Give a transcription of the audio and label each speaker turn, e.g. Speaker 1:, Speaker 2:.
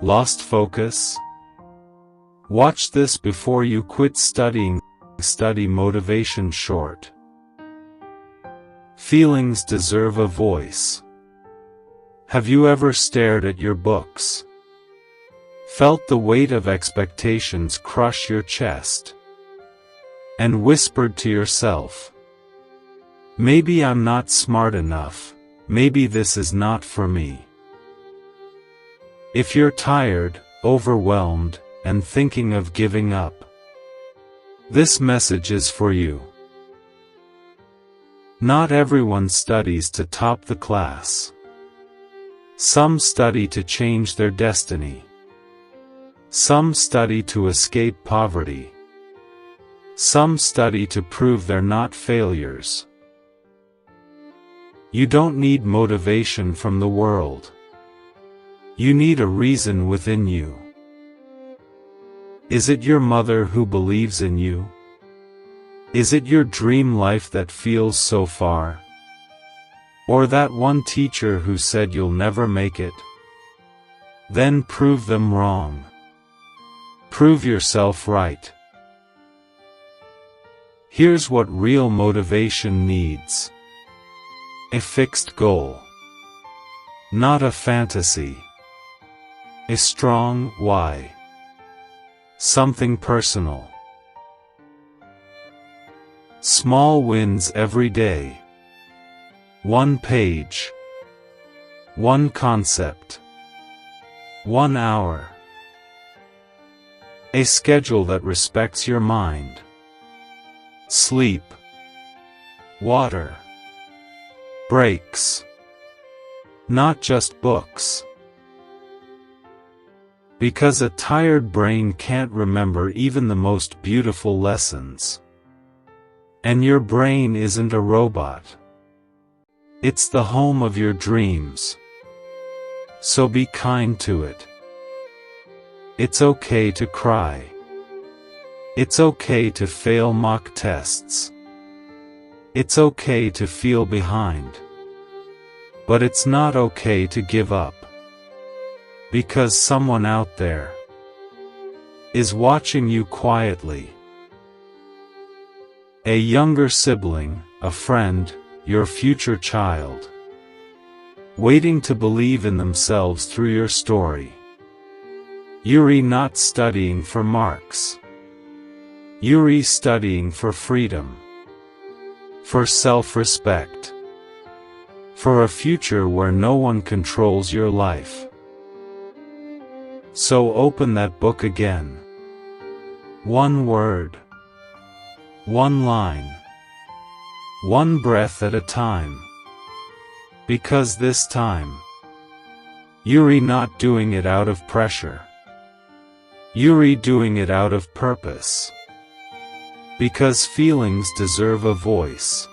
Speaker 1: Lost focus? Watch this before you quit studying. Study motivation short. Feelings deserve a voice. Have you ever stared at your books? Felt the weight of expectations crush your chest? And whispered to yourself, maybe I'm not smart enough, maybe this is not for me. If you're tired, overwhelmed, and thinking of giving up, this message is for you. Not everyone studies to top the class. Some study to change their destiny. Some study to escape poverty. Some study to prove they're not failures. You don't need motivation from the world. You need a reason within you. Is it your mother who believes in you? Is it your dream life that feels so far? Or that one teacher who said you'll never make it? Then prove them wrong. Prove yourself right. Here's what real motivation needs. A fixed goal. Not a fantasy. A strong why. Something personal. Small wins every day. One page. One concept. 1 hour. A schedule that respects your mind. Sleep. Water. Breaks. Not just books. Because a tired brain can't remember even the most beautiful lessons. And your brain isn't a robot. It's the home of your dreams. So be kind to it. It's okay to cry. It's okay to fail mock tests. It's okay to feel behind. But it's not okay to give up. Because someone out there is watching you quietly. A younger sibling, a friend, your future child. Waiting to believe in themselves through your story. Yuri not studying for marks. Yuri studying for freedom. For self-respect. For a future where no one controls your life. So open that book again. One word. One line. One breath at a time. Because this time, Yuri not doing it out of pressure. Yuri doing it out of purpose. Because feelings deserve a voice.